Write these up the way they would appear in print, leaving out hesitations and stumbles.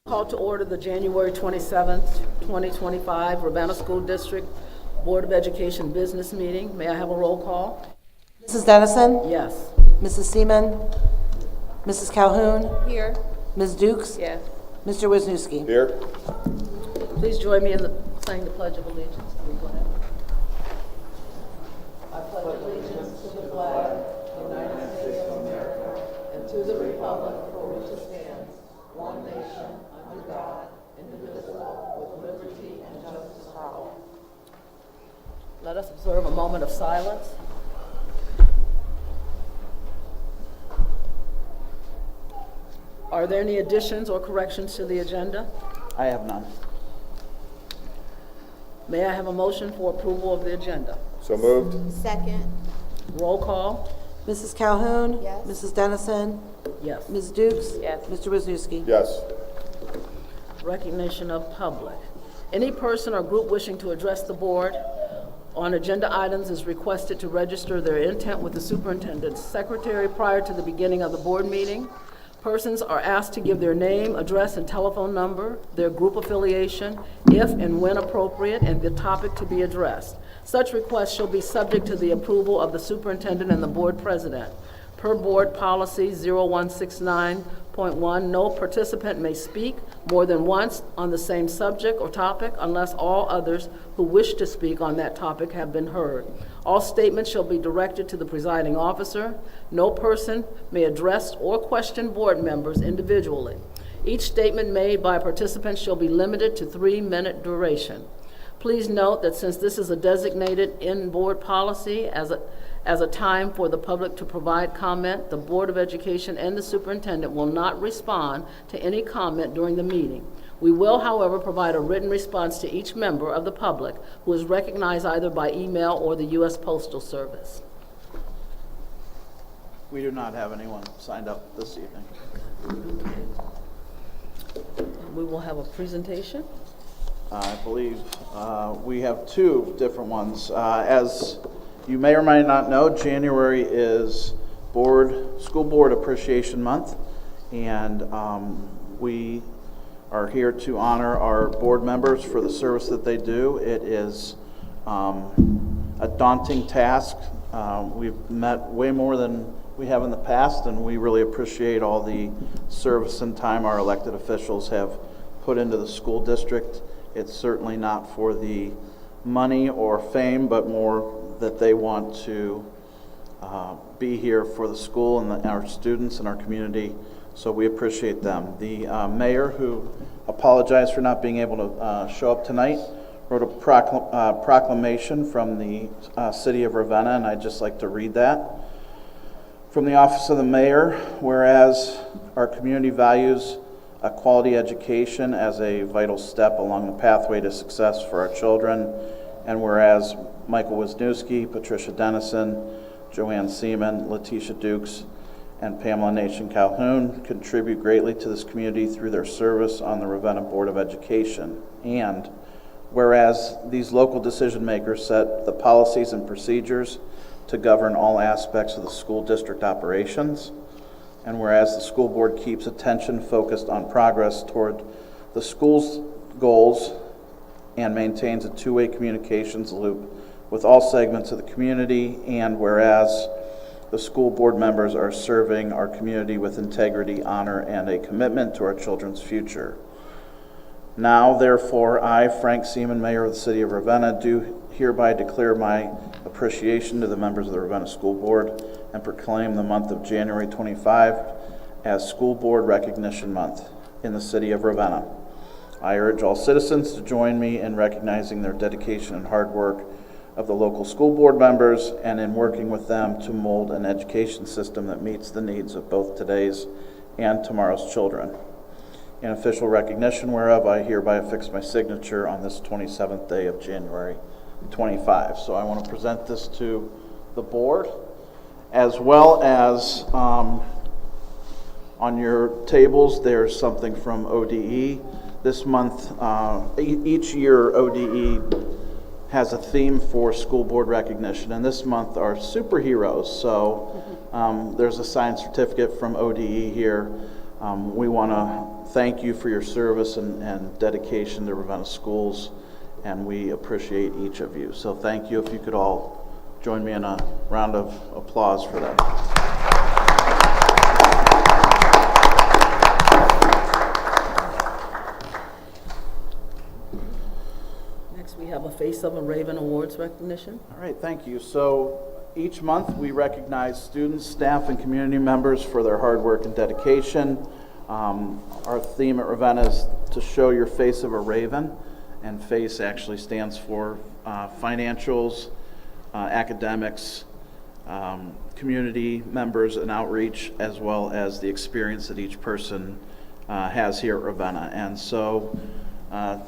Call to order the January 27th, 2025 Ravenna School District Board of Education Business Meeting. May I have a roll call? Mrs. Dennison? Yes. Mrs. Seaman? Mrs. Calhoun? Here. Ms. Dukes? Yes. Mr. Wisniewski? Here. Please join me in saying the Pledge of Allegiance. Go ahead. I pledge allegiance to the flag of the United States of America and to the republic for which it stands, one nation, under God, indivisible, with liberty and justice for all. Let us observe a moment of silence. Are there any additions or corrections to the agenda? I have none. May I have a motion for approval of the agenda? So moved. Second. Roll call? Mrs. Calhoun? Yes. Mrs. Dennison? Yes. Ms. Dukes? Yes. Mr. Wisniewski? Yes. Recognition of public. Any person or group wishing to address the board on agenda items is requested to register their intent with the superintendent's secretary prior to the beginning of the board meeting. Persons are asked to give their name, address, and telephone number, their group affiliation, if and when appropriate, and the topic to be addressed. Such requests shall be subject to the approval of the superintendent and the board president. Per board policy 0169.1, no participant may speak more than once on the same subject or topic unless all others who wish to speak on that topic have been heard. All statements shall be directed to the presiding officer. No person may address or question board members individually. Each statement made by a participant shall be limited to 3-minute duration. Please note that since this is a designated in-board policy as a time for the public to provide comment, the Board of Education and the superintendent will not respond to any comment during the meeting. We will, however, provide a written response to each member of the public who is recognized either by email or the U.S. Postal Service. We do not have anyone signed up this evening. We will have a presentation. I believe we have two different ones. As you may or may not know, January is School Board Appreciation Month, and we are here to honor our board members for the service that they do. It is a daunting task. We've met way more than we have in the past, and we really appreciate all the service and time our elected officials have put into the school district. It's certainly not for the money or fame, but more that they want to be here for the school and our students and our community. So we appreciate them. The mayor, who apologized for not being able to show up tonight, wrote a proclamation from the city of Ravenna, and I'd just like to read that. From the office of the mayor, whereas our community values a quality education as a vital step along the pathway to success for our children, and whereas Michael Wisniewski, Patricia Dennison, Joanne Seaman, Letitia Dukes, and Pamela Nation Calhoun contribute greatly to this community through their service on the Ravenna Board of Education. And whereas these local decision makers set the policies and procedures to govern all aspects of the school district operations, and whereas the school board keeps attention focused on progress toward the school's goals and maintains a two-way communications loop with all segments of the community, and whereas the school board members are serving our community with integrity, honor, and a commitment to our children's future. Now, therefore, I, Frank Seaman, Mayor of the City of Ravenna, do hereby declare my appreciation to the members of the Ravenna School Board and proclaim the month of January 25 as School Board Recognition Month in the City of Ravenna. I urge all citizens to join me in recognizing their dedication and hard work of the local school board members and in working with them to mold an education system that meets the needs of both today's and tomorrow's children. In official recognition whereof, I hereby affix my signature on this 27th day of January 25. So I want to present this to the board, as well as on your tables there's something from ODE. This month, each year ODE has a theme for school board recognition, and this month are superheroes. So there's a signed certificate from ODE here. We want to thank you for your service and dedication to Ravenna schools, and we appreciate each of you. So thank you. If you could all join me in a round of applause for them. Next, we have a Face of a Raven Awards recognition. All right, thank you. So each month we recognize students, staff, and community members for their hard work and dedication. Our theme at Ravenna is to show your face of a raven, and FACE actually stands for financials, academics, community members, and outreach, as well as the experience that each person has here at Ravenna. And so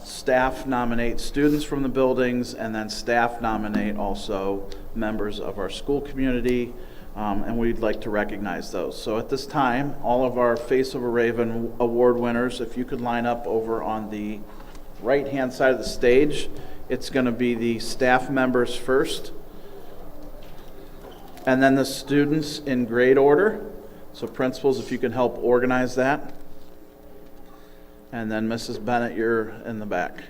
staff nominate students from the buildings, and then staff nominate also members of our school community, and we'd like to recognize those. So at this time, all of our Face of a Raven award winners, if you could line up over on the right-hand side of the stage. It's going to be the staff members first, and then the students in grade order. So principals, if you can help organize that. And then Mrs. Bennett, you're in the back.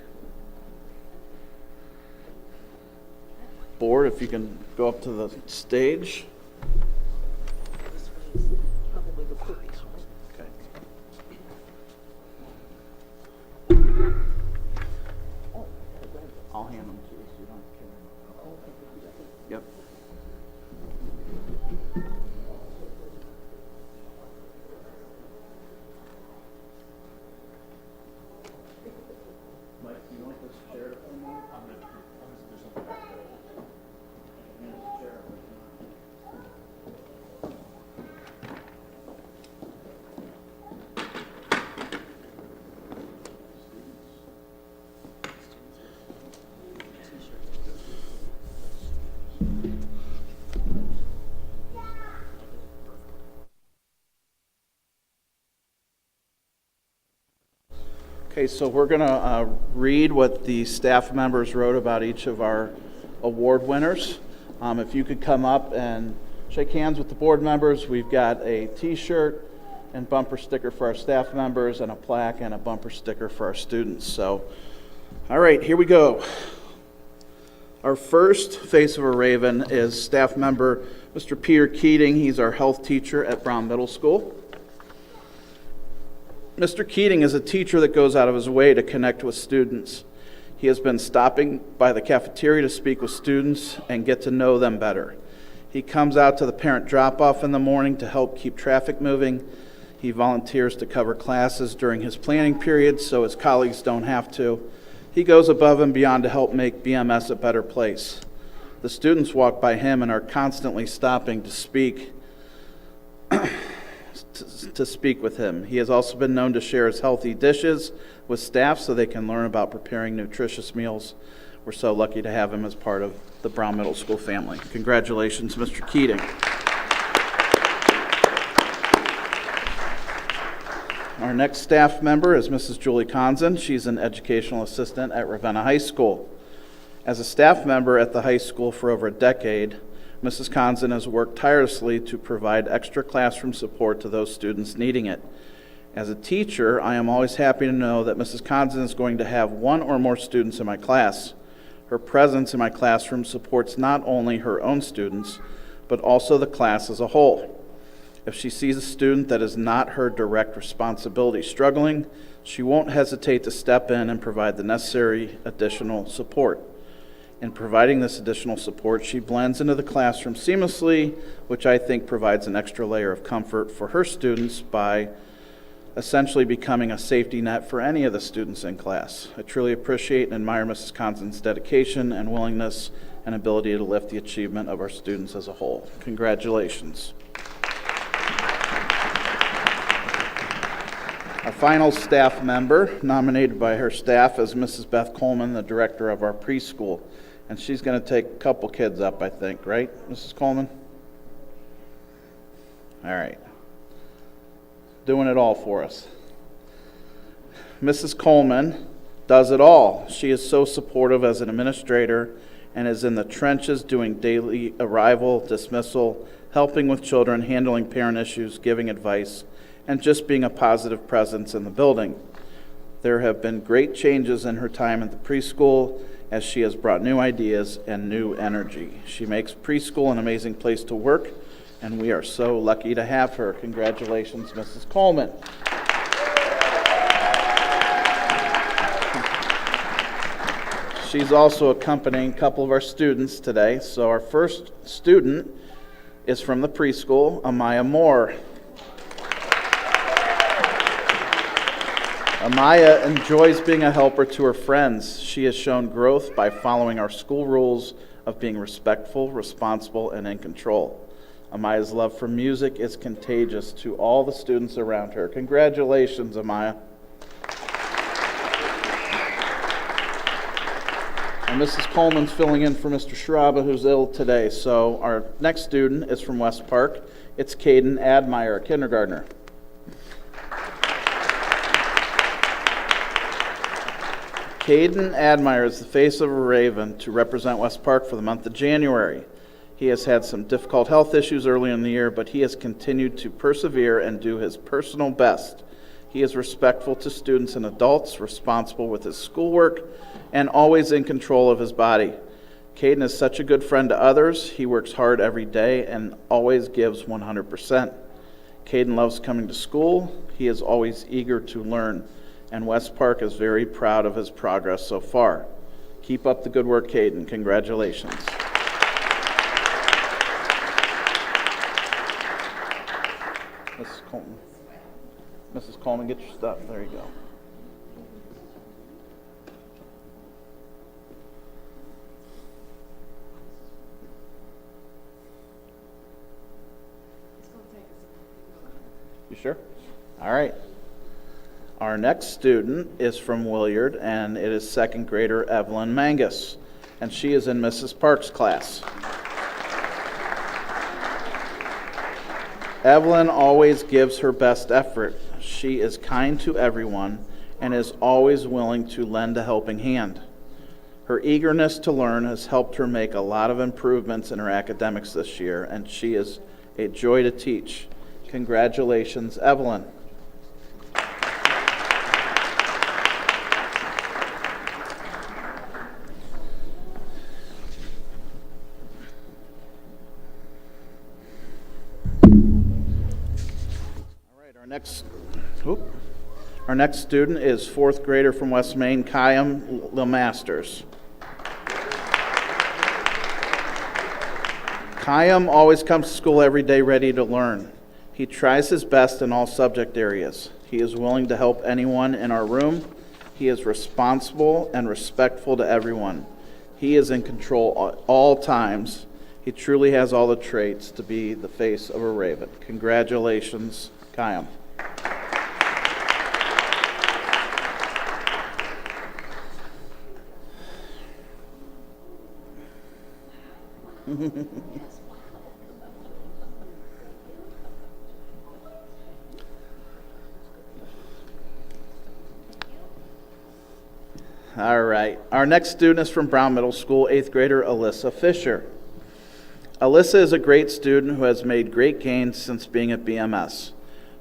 Board, if you can go up to the stage. Okay. I'll hand them to you so you don't have to carry them. Yep. Mike, do you want this chair for me? I'm going to do something back there. And this chair. Okay, so we're going to read what the staff members wrote about each of our award winners. If you could come up and shake hands with the board members. We've got a t-shirt and bumper sticker for our staff members, and a plaque and a bumper sticker for our students. So, all right, here we go. Our first Face of a Raven is staff member Mr. Peter Keating. He's our health teacher at Brown Middle School. Mr. Keating is a teacher that goes out of his way to connect with students. He has been stopping by the cafeteria to speak with students and get to know them better. He comes out to the parent drop-off in the morning to help keep traffic moving. He volunteers to cover classes during his planning period so his colleagues don't have to. He goes above and beyond to help make BMS a better place. The students walk by him and are constantly stopping to speak with him. He has also been known to share his healthy dishes with staff so they can learn about preparing nutritious meals. We're so lucky to have him as part of the Brown Middle School family. Congratulations, Mr. Keating. Our next staff member is Mrs. Julie Conzen. She's an educational assistant at Ravenna High School. As a staff member at the high school for over a decade, Mrs. Conzen has worked tirelessly to provide extra classroom support to those students needing it. As a teacher, I am always happy to know that Mrs. Conzen is going to have one or more students in my class. Her presence in my classroom supports not only her own students, but also the class as a whole. If she sees a student that is not her direct responsibility struggling, she won't hesitate to step in and provide the necessary additional support. In providing this additional support, she blends into the classroom seamlessly, which I think provides an extra layer of comfort for her students by essentially becoming a safety net for any of the students in class. I truly appreciate and admire Mrs. Conzen's dedication and willingness and ability to lift the achievement of our students as a whole. Congratulations. Our final staff member nominated by her staff is Mrs. Beth Coleman, the director of our preschool. And she's going to take a couple kids up, I think, right, Mrs. Coleman? All right. Doing it all for us. Mrs. Coleman does it all. She is so supportive as an administrator and is in the trenches doing daily arrival, dismissal, helping with children, handling parent issues, giving advice, and just being a positive presence in the building. There have been great changes in her time at the preschool as she has brought new ideas and new energy. She makes preschool an amazing place to work, and we are so lucky to have her. Congratulations, Mrs. Coleman. She's also accompanying a couple of our students today. So our first student is from the preschool, Amaya Moore. Amaya enjoys being a helper to her friends. She has shown growth by following our school rules of being respectful, responsible, and in control. Amaya's love for music is contagious to all the students around her. Congratulations, Amaya. And Mrs. Coleman's filling in for Mr. Schraube, who's ill today. So our next student is from West Park. It's Caden Admire, a kindergartner. Caden Admire is the face of a Raven to represent West Park for the month of January. He has had some difficult health issues early in the year, but he has continued to persevere and do his personal best. He is respectful to students and adults, responsible with his schoolwork, and always in control of his body. Caden is such a good friend to others. He works hard every day and always gives 100%. Caden loves coming to school. He is always eager to learn, and West Park is very proud of his progress so far. Keep up the good work, Caden. Congratulations. Mrs. Coleman. Mrs. Coleman, get your stuff. There you go. You sure? All right. Our next student is from Williard, and it is second grader Evelyn Mangus, and she is in Mrs. Park's class. Evelyn always gives her best effort. She is kind to everyone and is always willing to lend a helping hand. Her eagerness to learn has helped her make a lot of improvements in her academics this year, and she is a joy to teach. Congratulations, Evelyn. Our next student is fourth grader from West Main, Kayam LeMasters. Kayam always comes to school every day ready to learn. He tries his best in all subject areas. He is willing to help anyone in our room. He is responsible and respectful to everyone. He is in control at all times. He truly has all the traits to be the face of a Raven. Congratulations, Kayam. All right. Our next student is from Brown Middle School, 8th grader Alyssa Fisher. Alyssa is a great student who has made great gains since being at BMS.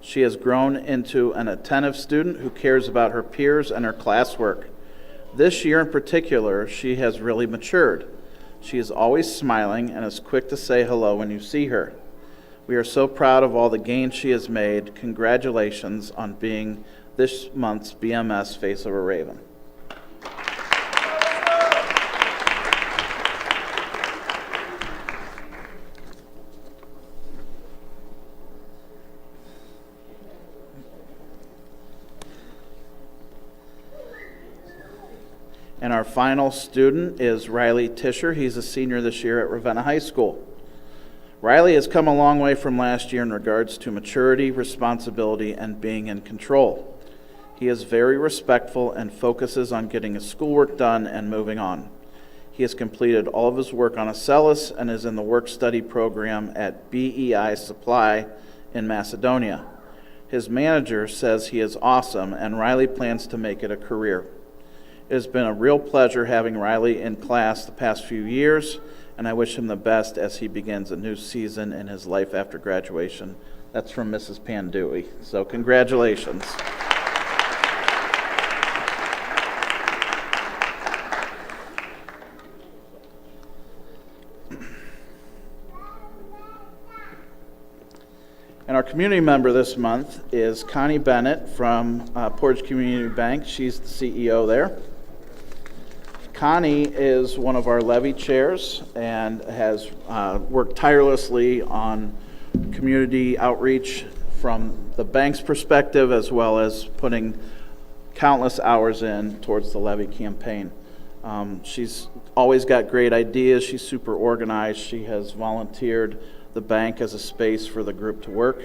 She has grown into an attentive student who cares about her peers and her classwork. This year in particular, she has really matured. She is always smiling and is quick to say hello when you see her. We are so proud of all the gains she has made. Congratulations on being this month's BMS Face of a Raven. And our final student is Riley Tischer. He's a senior this year at Ravenna High School. Riley has come a long way from last year in regards to maturity, responsibility, and being in control. He is very respectful and focuses on getting his schoolwork done and moving on. He has completed all of his work on Acellus and is in the work-study program at BEI Supply in Macedonia. His manager says he is awesome, and Riley plans to make it a career. It has been a real pleasure having Riley in class the past few years, and I wish him the best as he begins a new season in his life after graduation. That's from Mrs. Pandui. So congratulations. And our community member this month is Connie Bennett from Portage Community Bank. She's the CEO there. Connie is one of our levy chairs and has worked tirelessly on community outreach from the bank's perspective, as well as putting countless hours in towards the levy campaign. She's always got great ideas. She's super organized. She has volunteered the bank as a space for the group to work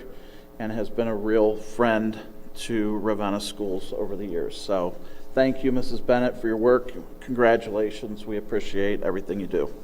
and has been a real friend to Ravenna schools over the years. So thank you, Mrs. Bennett, for your work. Congratulations. We appreciate everything you do.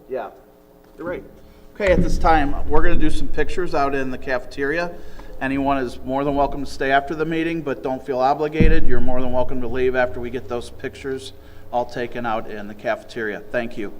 Yeah, you're right. Okay, at this time, we're going to do some pictures out in the cafeteria. Anyone is more than welcome to stay after the meeting, but don't feel obligated. You're more than welcome to leave after we get those pictures all taken out in the cafeteria. Thank you.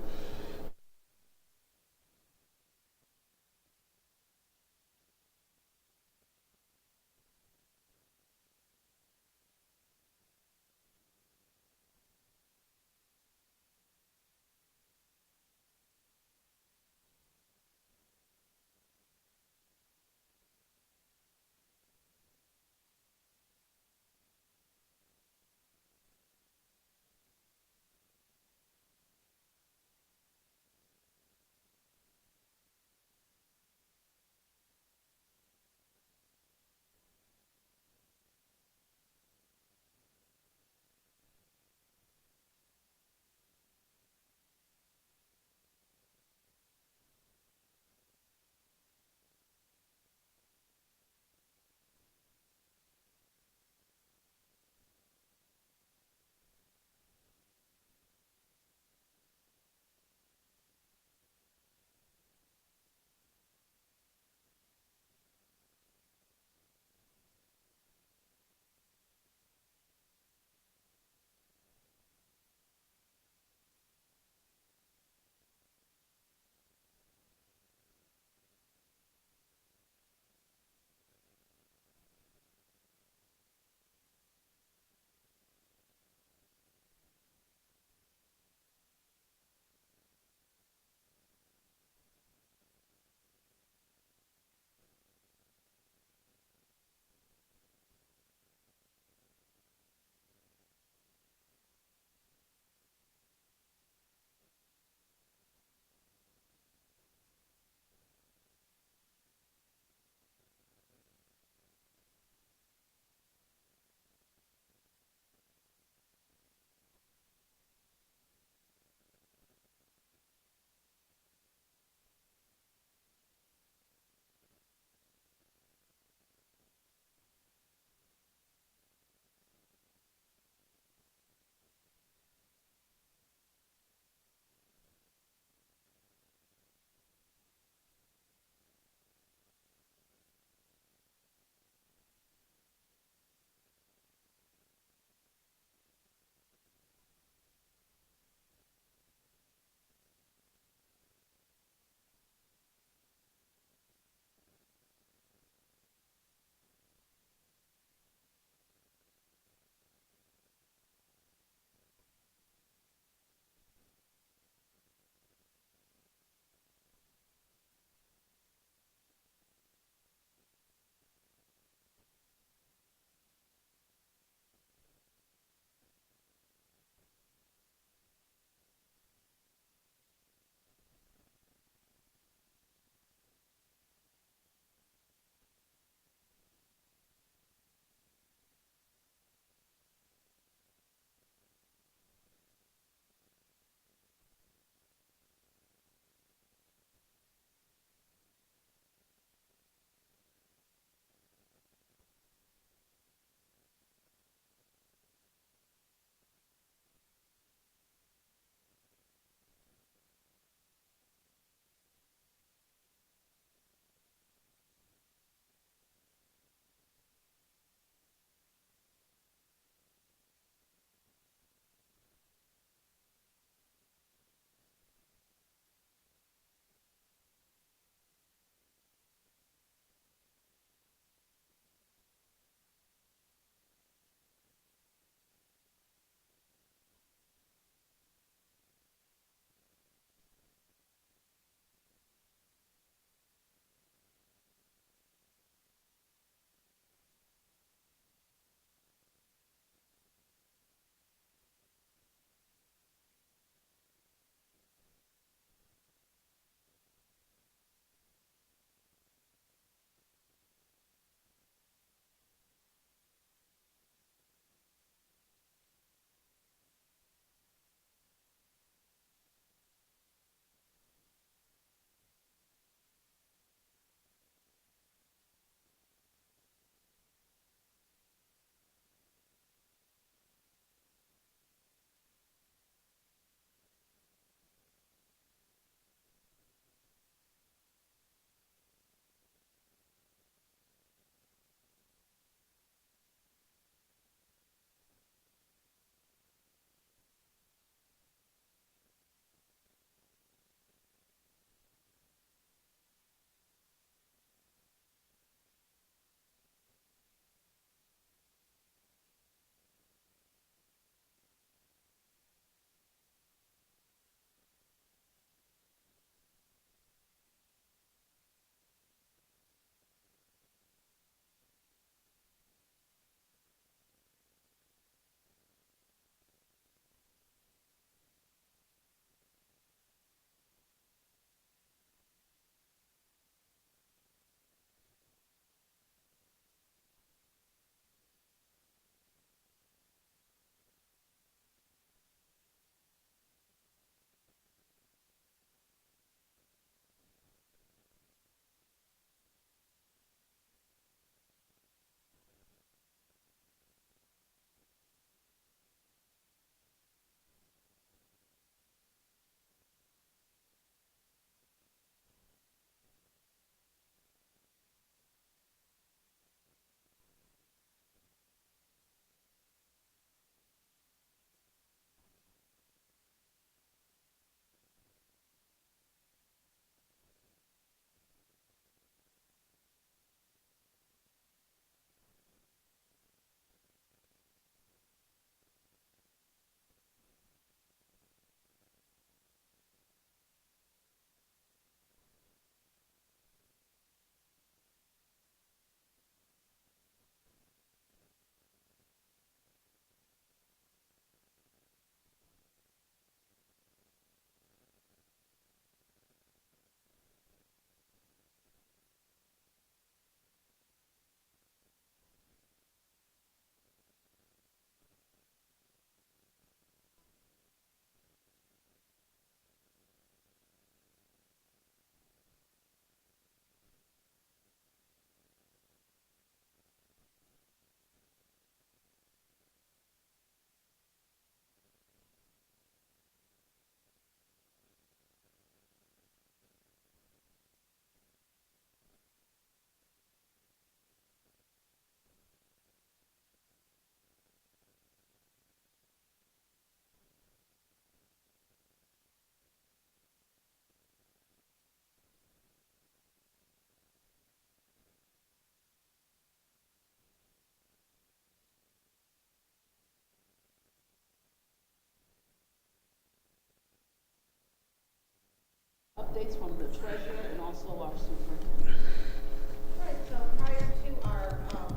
the treasurer and also our superintendent. All right, so prior to our, board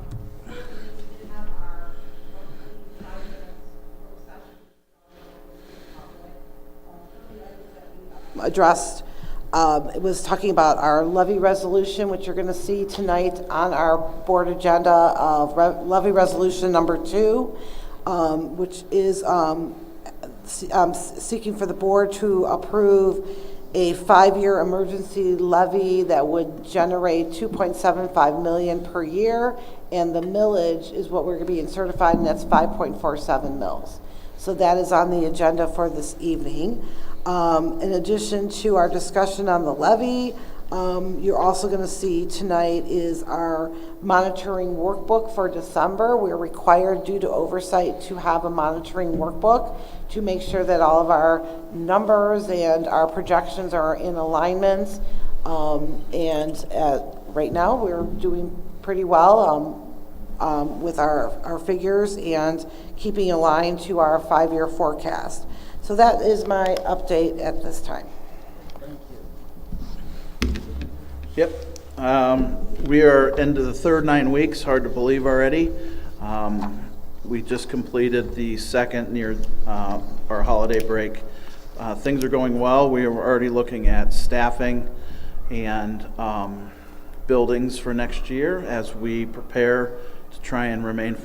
meeting, we did have our monthly 5 minutes work session. Addressed, it was talking about our levy resolution, which you're going to see tonight on our board agenda of levy resolution number 2, which is seeking for the board to approve a 5-year emergency levy that would generate $2.75 million per year, and the millage is what we're going to be certified, and that's 5.47 mils. So that is on the agenda for this evening. In addition to our discussion on the levy, you're also going to see tonight is our monitoring workbook for December. We're required due to oversight to have a monitoring workbook to make sure that all of our numbers and our projections are in alignment. Right now we're doing pretty well with our figures and keeping aligned to our 5-year forecast. So that is my update at this time. Yep. We are into the third 9 weeks, hard to believe already. We just completed the second near our holiday break. Things are going well. We are already looking at staffing and buildings for next year as we prepare to try and remain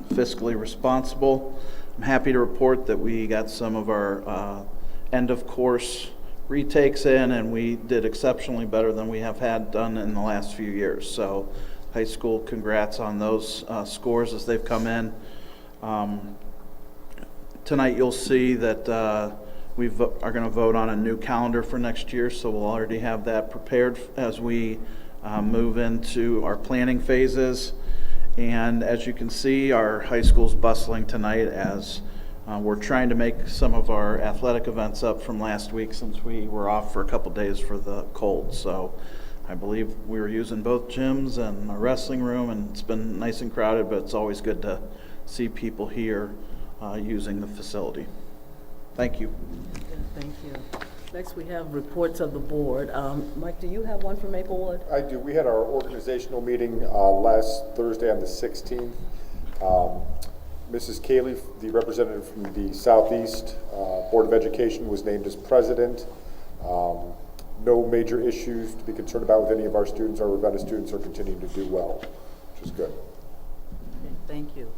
fiscally responsible. I'm happy to report that we got some of our end of course retakes in, and we did exceptionally better than we have had done in the last few years. So high school, congrats on those scores as they've come in. Tonight you'll see that we are going to vote on a new calendar for next year, so we'll already have that prepared as we move into our planning phases. And as you can see, our high school's bustling tonight as we're trying to make some of our athletic events up from last week since we were off for a couple days for the cold. So I believe we were using both gyms and our wrestling room, and it's been nice and crowded, but it's always good to see people here using the facility. Thank you. Thank you. Next, we have reports of the board. Mike, do you have one for Maplewood? I do. We had our organizational meeting last Thursday on the 16th. Mrs. Cayley, the representative from the Southeast Board of Education, was named as president. No major issues to be concerned about with any of our students. Our Ravenna students are continuing to do well, which is good. Okay, thank you.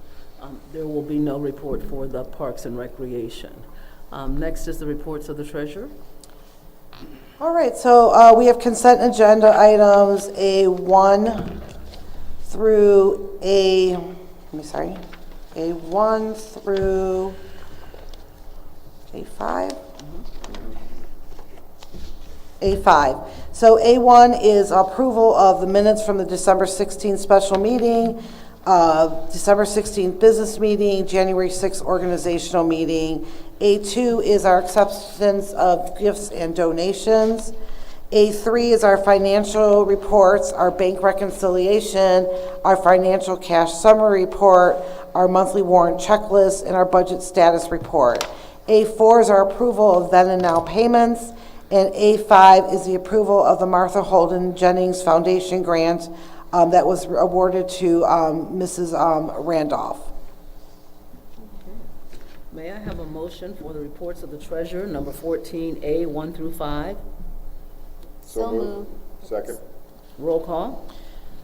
There will be no report for the Parks and Recreation. Next is the reports of the treasurer. All right, so we have consent agenda items A1 through A1 through A5. A5. So A1 is approval of the minutes from the December 16th special meeting, December 16th business meeting, January 6th organizational meeting. A2 is our acceptance of gifts and donations. A3 is our financial reports, our bank reconciliation, our financial cash summary report, our monthly warrant checklist, and our budget status report. A4 is our approval of then and now payments, and A5 is the approval of the Martha Holden Jennings Foundation grant that was awarded to Mrs. Randolph. May I have a motion for the reports of the treasurer, number 14A, 1 through 5? So moved. Second. Roll call?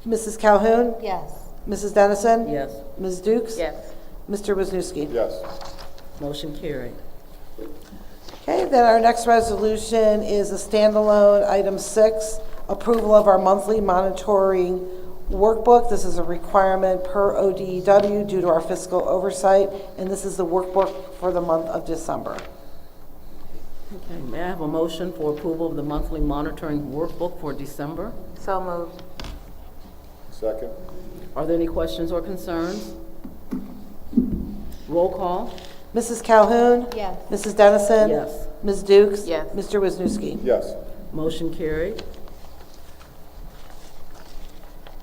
Mrs. Calhoun? Yes. Mrs. Dennison? Yes. Ms. Dukes? Yes. Mr. Wisniewski? Yes. Motion carried. Okay, then our next resolution is a standalone item 6, approval of our monthly monitoring workbook. This is a requirement per ODEW due to our fiscal oversight, and this is the workbook for the month of December. Okay, may I have a motion for approval of the monthly monitoring workbook for December? So moved. Second. Are there any questions or concerns? Roll call? Mrs. Calhoun? Yes. Mrs. Dennison? Yes. Ms. Dukes? Yes. Mr. Wisniewski? Yes. Motion carried.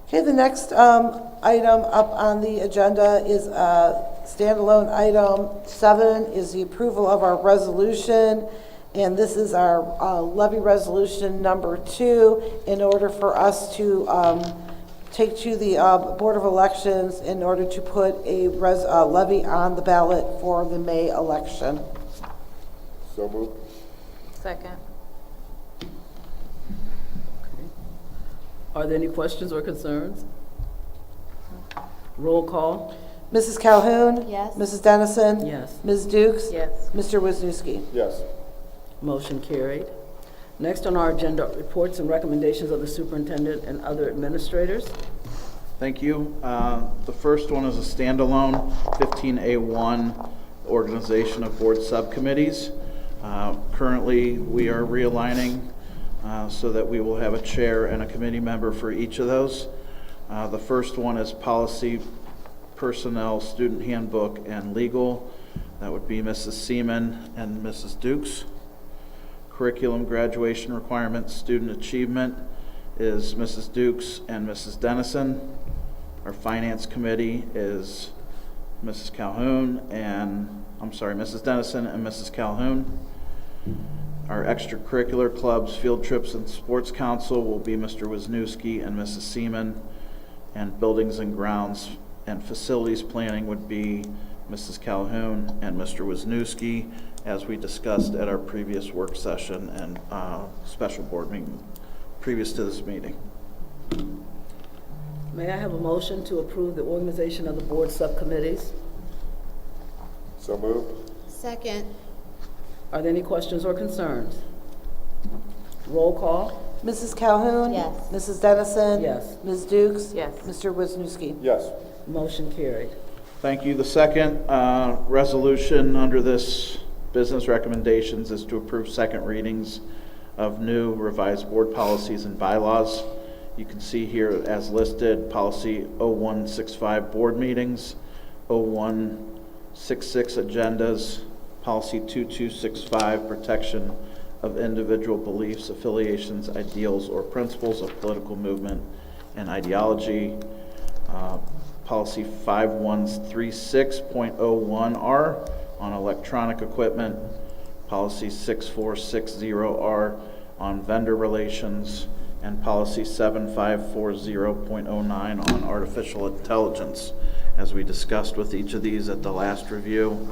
Okay, the next item up on the agenda is standalone item 7 is the approval of our resolution And this is our levy resolution number 2 in order for us to take to the Board of Elections in order to put a levy on the ballot for the May election. So moved. Second. Are there any questions or concerns? Roll call? Mrs. Calhoun? Yes. Mrs. Dennison? Yes. Ms. Dukes? Yes. Mr. Wisniewski? Yes. Motion carried. Next on our agenda, reports and recommendations of the superintendent and other administrators. Thank you. The first one is a standalone 15A1 organization of board subcommittees. Currently, we are realigning so that we will have a chair and a committee member for each of those. The first one is policy, personnel, student handbook, and legal. That would be Mrs. Seaman and Mrs. Dukes. Curriculum, graduation requirements, student achievement is Mrs. Dukes and Mrs. Dennison. Our finance committee is Mrs. Dennison and Mrs. Calhoun. Our extracurricular clubs, field trips, and sports council will be Mr. Wisniewski and Mrs. Seaman. And buildings and grounds and facilities planning would be Mrs. Calhoun and Mr. Wisniewski, as we discussed at our previous work session and special board meeting previous to this meeting. May I have a motion to approve the organization of the board subcommittees? So moved. Second. Are there any questions or concerns? Roll call? Mrs. Calhoun? Yes. Mrs. Dennison? Yes. Ms. Dukes? Yes. Mr. Wisniewski? Yes. Motion carried. Thank you. The second resolution under this business recommendations is to approve second readings of new revised board policies and bylaws. You can see here as listed, policy 0165 board meetings, 0166 agendas, policy 2265 protection of individual beliefs, affiliations, ideals, or principles of political movement and ideology, policy 5136.01R on electronic equipment, policy 6460R on vendor relations, and policy 7540.09 on artificial intelligence. As we discussed with each of these at the last review,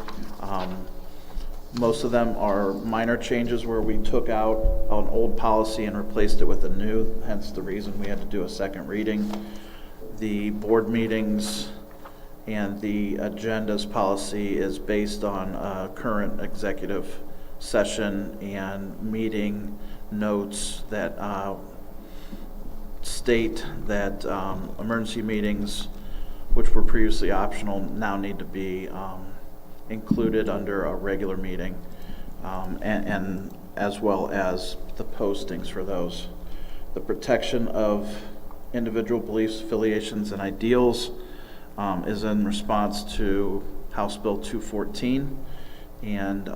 most of them are minor changes where we took out an old policy and replaced it with a new, hence the reason we had to do a second reading. The board meetings and the agendas policy is based on current executive session and meeting notes that state that emergency meetings, which were previously optional, now need to be included under a regular meeting, and as well as the postings for those. The protection of individual beliefs, affiliations, and ideals is in response to House Bill 214, and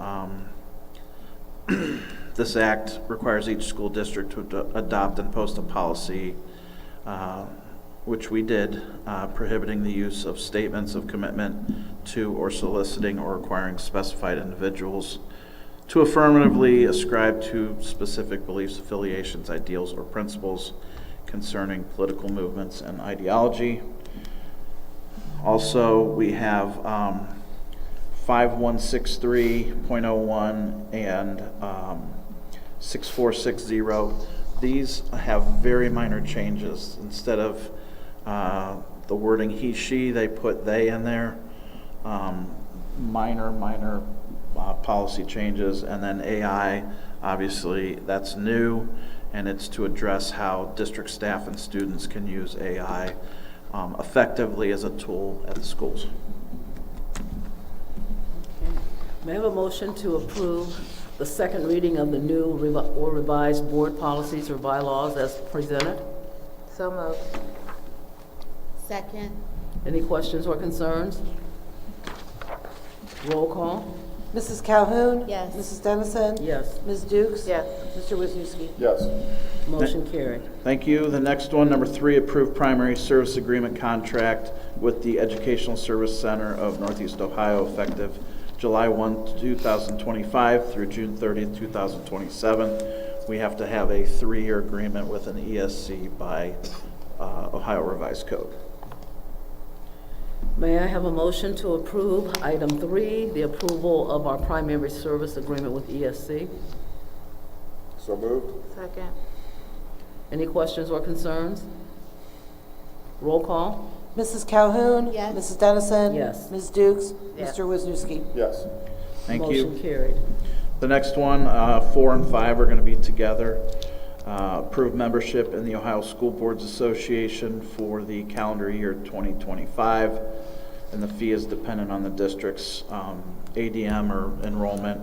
this act requires each school district to adopt and post a policy, which we did, prohibiting the use of statements of commitment to or soliciting or requiring specified individuals to affirmatively ascribe to specific beliefs, affiliations, ideals, or principles concerning political movements and ideology. Also, we have 5163.01 and 6460. These have very minor changes. Instead of the wording he, she, they put they in there. Minor policy changes. And then AI, obviously, that's new, and it's to address how district staff and students can use AI effectively as a tool at the schools. May I have a motion to approve the second reading of the new or revised board policies or bylaws as presented? So moved. Second. Any questions or concerns? Roll call? Mrs. Calhoun? Yes. Mrs. Dennison? Yes. Ms. Dukes? Yes. Mr. Wisniewski? Yes. Motion carried. Thank you. The next one, number 3, approved primary service agreement contract with the Educational Service Center of Northeast Ohio effective July 1, 2025 through June 30th, 2027. We have to have a 3-year agreement with an ESC by Ohio Revised Code. May I have a motion to approve item 3, the approval of our primary service agreement with ESC? So moved. Second. Any questions or concerns? Roll call? Mrs. Calhoun? Yes. Mrs. Dennison? Yes. Ms. Dukes? Yes. Mr. Wisniewski? Yes. Thank you. Motion carried. The next one, 4 and 5 are going to be together. Approve membership in the Ohio School Boards Association for the calendar year 2025, and the fee is dependent on the district's ADM or enrollment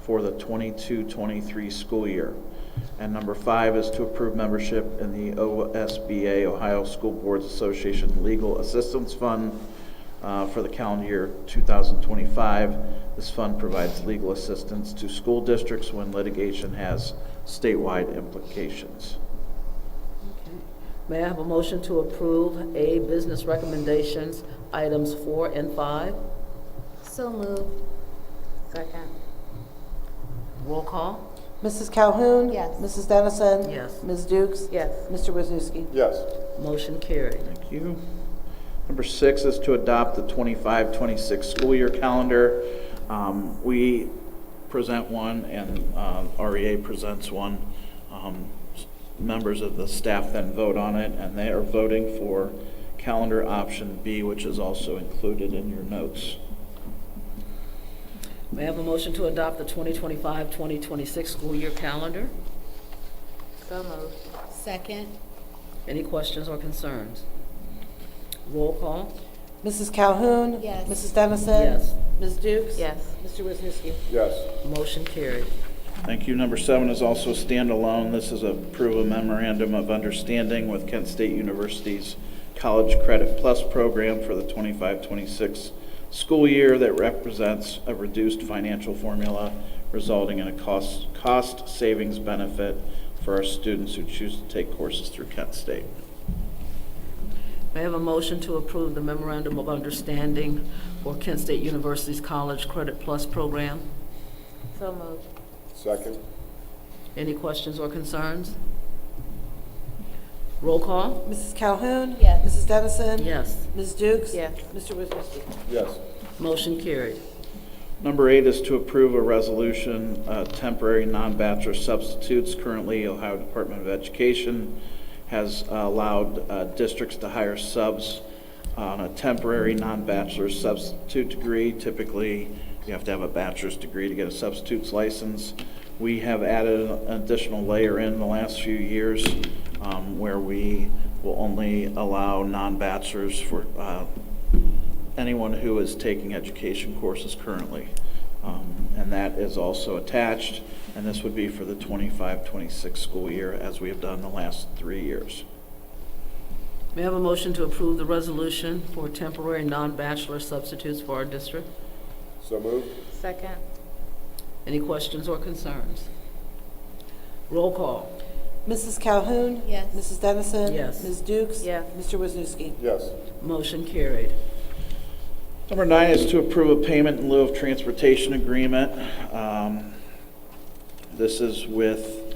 for the 22-23 school year. And number 5 is to approve membership in the OSBA, Ohio School Boards Association Legal Assistance Fund for the calendar year 2025. This fund provides legal assistance to school districts when litigation has statewide implications. May I have a motion to approve A, business recommendations, items 4 and 5? So moved. Second. Roll call? Mrs. Calhoun? Yes. Mrs. Dennison? Yes. Ms. Dukes? Yes. Mr. Wisniewski? Yes. Motion carried. Thank you. Number 6 is to adopt the 25-26 school year calendar. We present one and REA presents one. Members of the staff then vote on it, and they are voting for calendar option B, which is also included in your notes. May I have a motion to adopt the 2025-2026 school year calendar? So moved. Second. Any questions or concerns? Roll call? Mrs. Calhoun? Yes. Mrs. Dennison? Yes. Ms. Dukes? Yes. Mr. Wisniewski? Yes. Motion carried. Thank you. Number 7 is also standalone. This is approve a memorandum of understanding with Kent State University's College Credit Plus program for the 25-26 school year that represents a reduced financial formula resulting in a cost savings benefit for our students who choose to take courses through Kent State. May I have a motion to approve the memorandum of understanding for Kent State University's College Credit Plus program? So moved. Second. Any questions or concerns? Roll call? Mrs. Calhoun? Yes. Mrs. Dennison? Yes. Ms. Dukes? Yes. Mr. Wisniewski? Yes. Motion carried. Number 8 is to approve a resolution, temporary non-bachelor substitutes. Currently, Ohio Department of Education has allowed districts to hire subs on a temporary non-bachelor substitute degree. Typically, you have to have a bachelor's degree to get a substitute's license. We have added an additional layer in the last few years where we will only allow non-bachelors for anyone who is taking education courses currently. And that is also attached, and this would be for the 25-26 school year as we have done the last 3 years. May I have a motion to approve the resolution for temporary non-bachelor substitutes for our district? So moved. Second. Any questions or concerns? Roll call? Mrs. Calhoun? Yes. Mrs. Dennison? Yes. Ms. Dukes? Yes. Mr. Wisniewski? Yes. Motion carried. Number 9 is to approve a payment in lieu of transportation agreement. This is with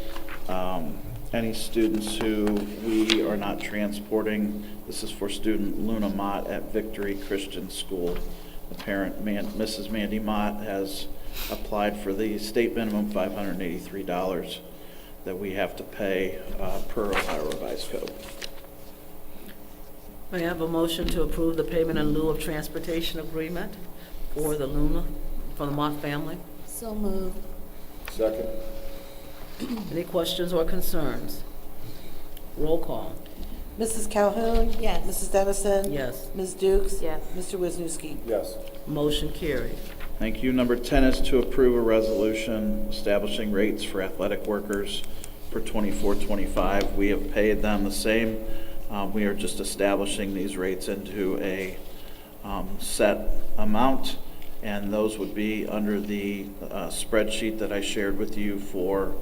any students who we are not transporting. This is for student Luna Mott at Victory Christian School. The parent, Mrs. Mandy Mott, has applied for the state minimum $583 that we have to pay per Ohio Revised Code. May I have a motion to approve the payment in lieu of transportation agreement for the Mott family? So moved. Second. Any questions or concerns? Roll call? Mrs. Calhoun? Yes. Mrs. Dennison? Yes. Ms. Dukes? Yes. Mr. Wisniewski? Yes. Motion carried. Thank you. Number 10 is to approve a resolution establishing rates for athletic workers for 24-25. We have paid them the same. We are just establishing these rates into a set amount, and those would be under the spreadsheet that I shared with you for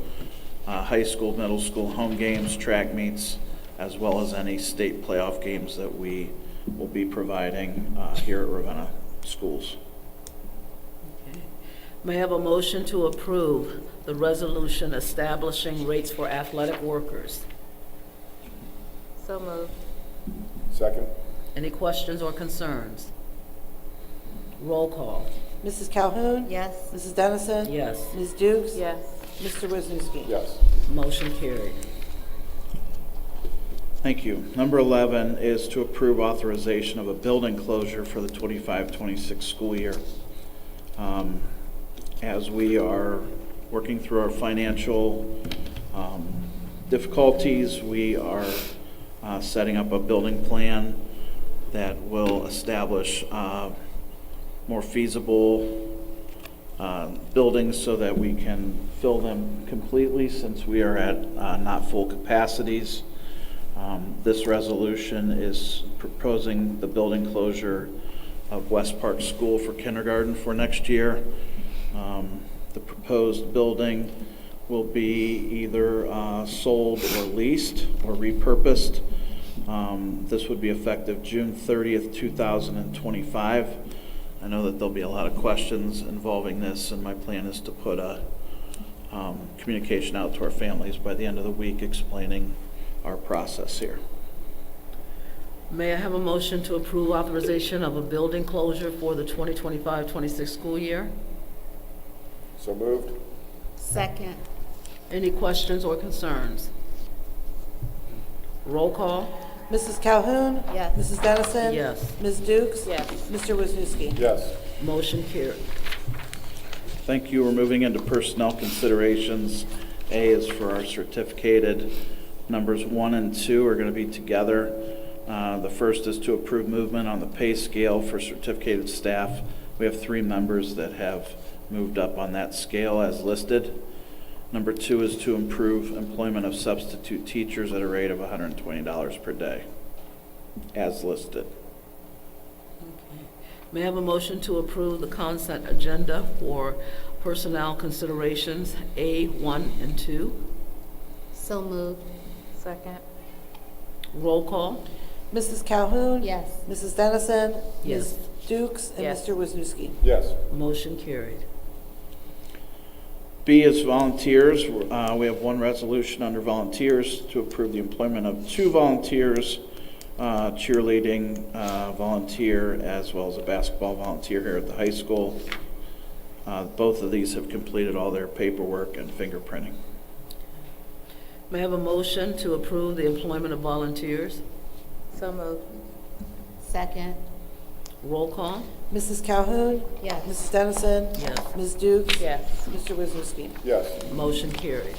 high school, middle school home games, track meets, as well as any state playoff games that we will be providing here at Ravenna schools. Okay. May I have a motion to approve the resolution establishing rates for athletic workers? So moved. Second? Any questions or concerns? Roll call. Mrs. Calhoun? Yes. Mrs. Dennison? Yes. Ms. Dukes? Yes. Mr. Wisniewski? Yes. Motion carried. Thank you. Number 11 is to approve authorization of a building closure for the 25-26 school year. As we are working through our financial difficulties, we are setting up a building plan that will establish more feasible buildings so that we can fill them completely since we are at not full capacities. This resolution is proposing the building closure of West Park School for kindergarten for next year. The proposed building will be either sold or leased or repurposed. This would be effective June 30th, 2025. I know that there'll be a lot of questions involving this, and my plan is to put a communication out to our families by the end of the week explaining our process here. May I have a motion to approve authorization of a building closure for the 2025-26 school year? So moved? Second. Any questions or concerns? Roll call. Mrs. Calhoun? Yes. Mrs. Dennison? Yes. Ms. Dukes? Yes. Mr. Wisniewski? Yes. Motion carried. Thank you. We're moving into personnel considerations. A is for our certificated. Numbers 1 and 2 are going to be together. The first is to approve movement on the pay scale for certificated staff. We have 3 members that have moved up on that scale as listed. Number 2 is to improve employment of substitute teachers at a rate of $120 per day, as listed. May I have a motion to approve the consent agenda for personnel considerations A, 1, and 2? So moved. Second. Roll call. Mrs. Calhoun? Yes. Mrs. Dennison? Yes. Ms. Dukes? And Yes. Mr. Wisniewski? Yes. Motion carried. B is volunteers. We have 1 resolution under volunteers to approve the employment of 2 volunteers, cheerleading volunteer as well as a basketball volunteer here at the high school. Both of these have completed all their paperwork and fingerprinting. May I have a motion to approve the employment of volunteers? So moved. Second. Roll call. Mrs. Calhoun? Yes. Mrs. Dennison? Yes. Ms. Dukes? Yes. Mr. Wisniewski? Yes. Motion carried.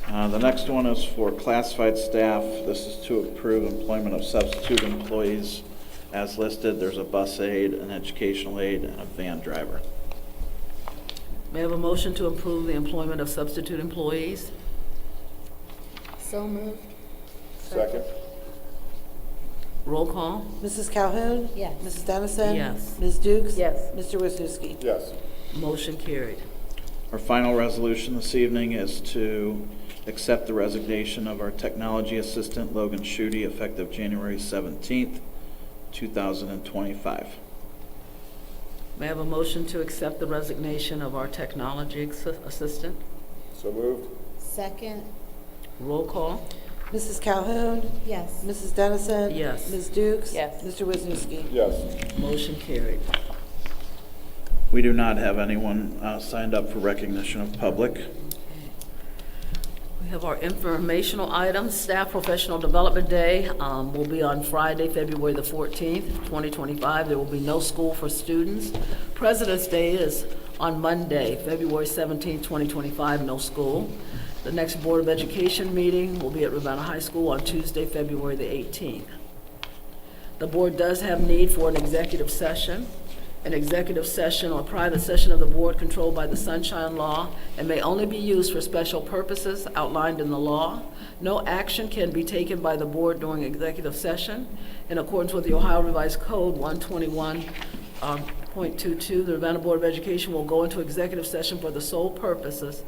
The next one is for classified staff. This is to approve employment of substitute employees as listed. There's a bus aide, an educational aide, and a van driver. May I have a motion to approve the employment of substitute employees? So moved. Second? Roll call. Mrs. Calhoun? Yes. Mrs. Dennison? Yes. Ms. Dukes? Yes. Mr. Wisniewski? Yes. Motion carried. Our final resolution this evening is to accept the resignation of our technology assistant, Logan Schutte, effective January 17th, 2025. May I have a motion to accept the resignation of our technology assistant? So moved? Second. Roll call. Mrs. Calhoun? Yes. Mrs. Dennison? Yes. Ms. Dukes? Yes. Mr. Wisniewski? Yes. Motion carried. We do not have anyone signed up for recognition of public. We have our informational items. Staff Professional Development Day will be on Friday, February the 14th, 2025. There will be no school for students. President's Day is on Monday, February 17th, 2025, no school. The next Board of Education meeting will be at Ravenna High School on Tuesday, February the 18th. The board does have need for an executive session. An executive session or private session of the board controlled by the Sunshine Law and may only be used for special purposes outlined in the law. No action can be taken by the board during executive session. In accordance with the Ohio Revised Code 121.22, the Ravenna Board of Education will go into executive session for the sole purposes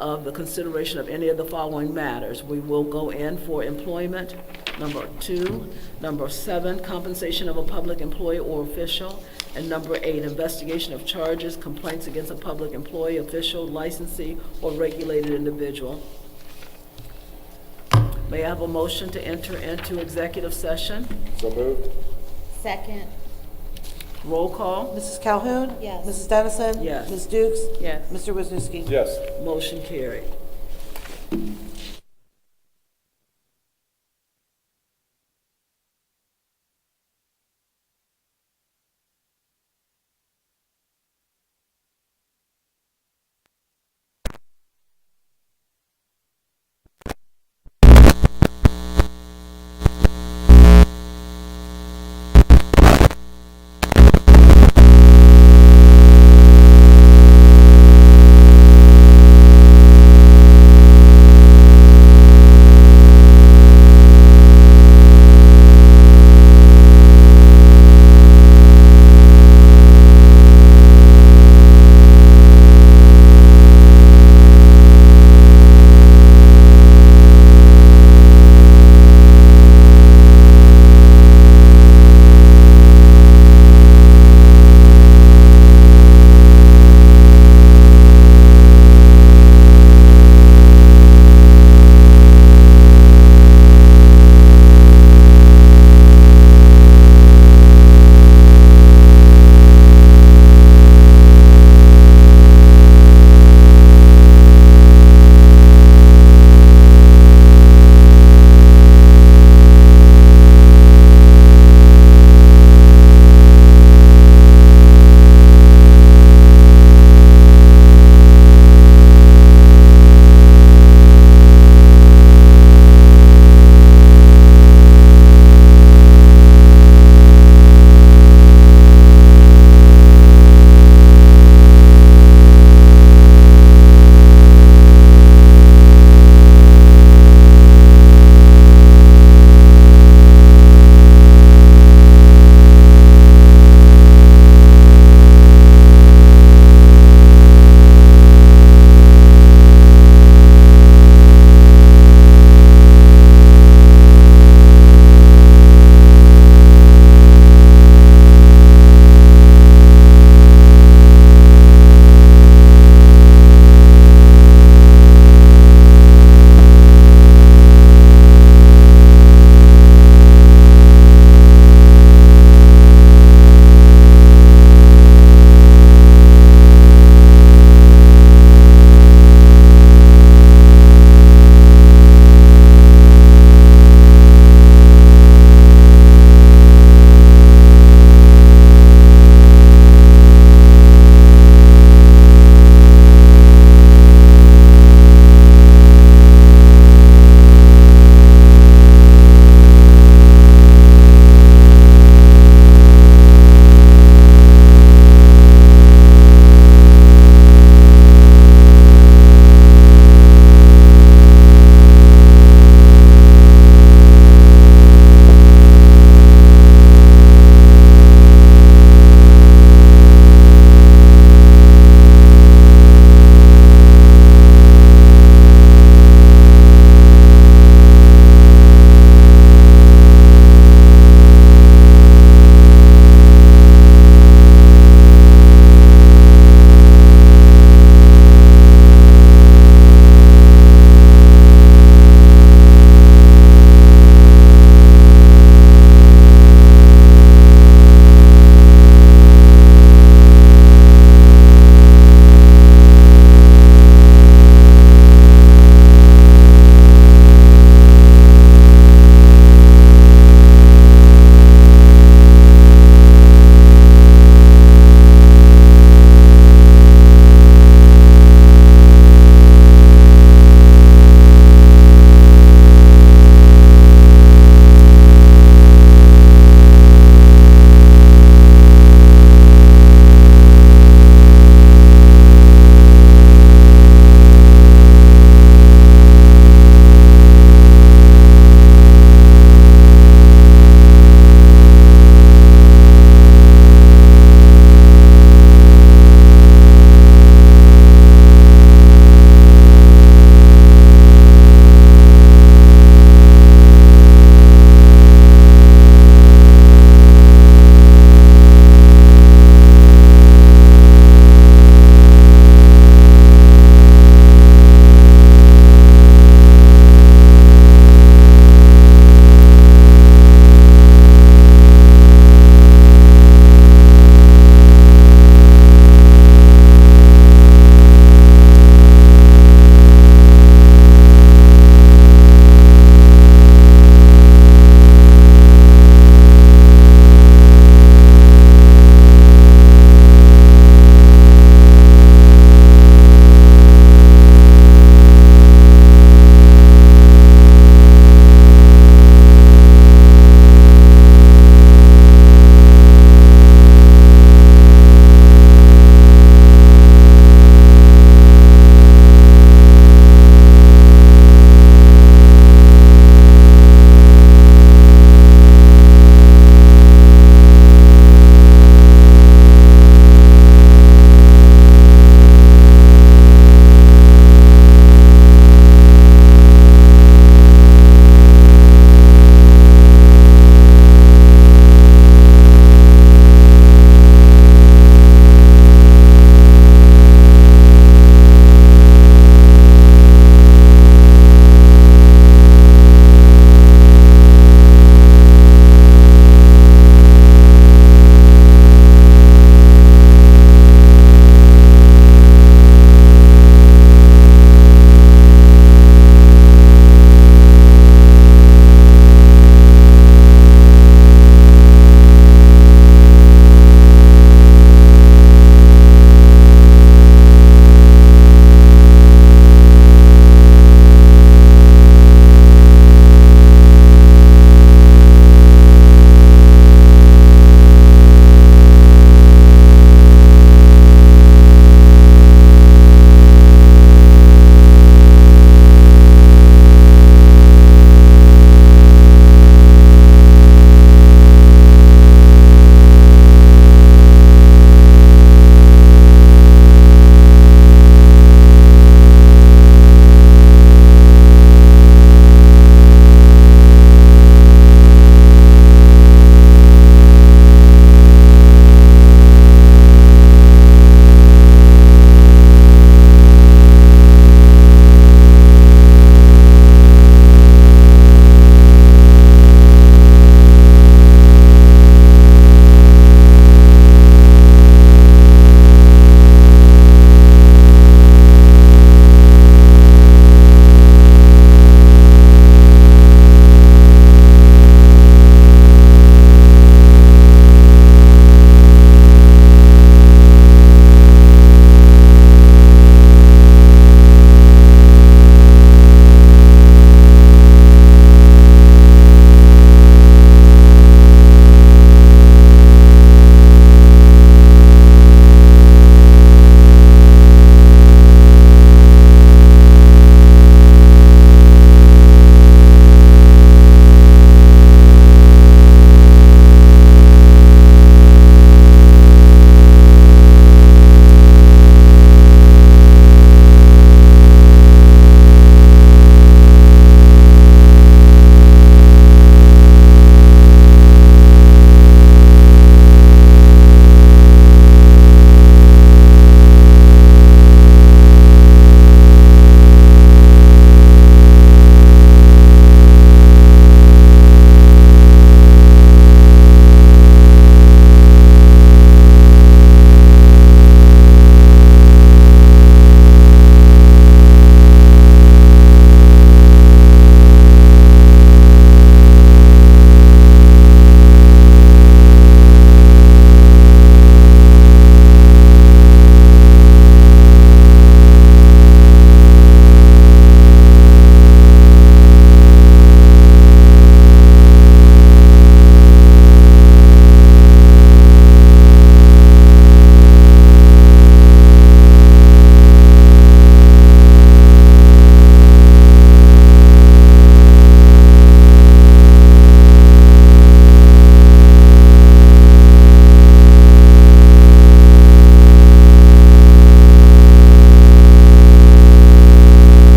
of the consideration of any of the following matters. We will go in for employment, number 2. Number 7, compensation of a public employee or official. And number 8, investigation of charges, complaints against a public employee, official, licensee, or regulated individual. May I have a motion to enter into executive session? So moved. Second. Roll call. Mrs. Calhoun? Yes. Mrs. Dennison? Yes. Ms. Dukes? Yes. Mr. Wisniewski? Yes. Motion carried.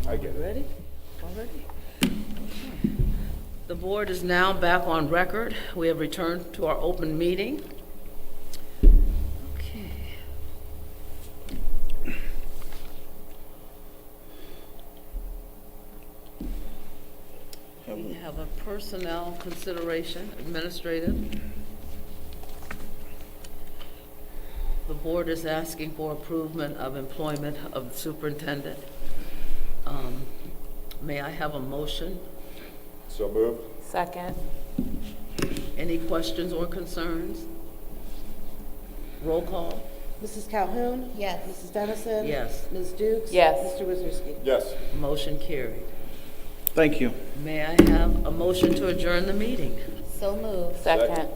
I get it. Ready? All ready? Okay. The board is now back on record. We have returned to our open meeting. Okay. We have a personnel consideration, administrative. The board is asking for approval of employment of the superintendent. May I have a motion? So moved. Second. Any questions or concerns? Roll call? Mrs. Calhoun? Yes. Mrs. Dennison? Yes. Ms. Dukes? Yes. Mr. Wazorski? Yes. Motion carried. Thank you. May I have a motion to adjourn the meeting? So moved. Second.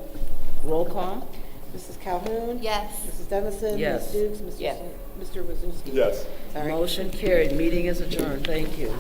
Roll call? Mrs. Calhoun? Yes. Mrs. Dennison? Yes. Ms. Dukes? Yes. Mr. Wazorski? Yes. Sorry. Motion carried. Meeting is adjourned. Thank you.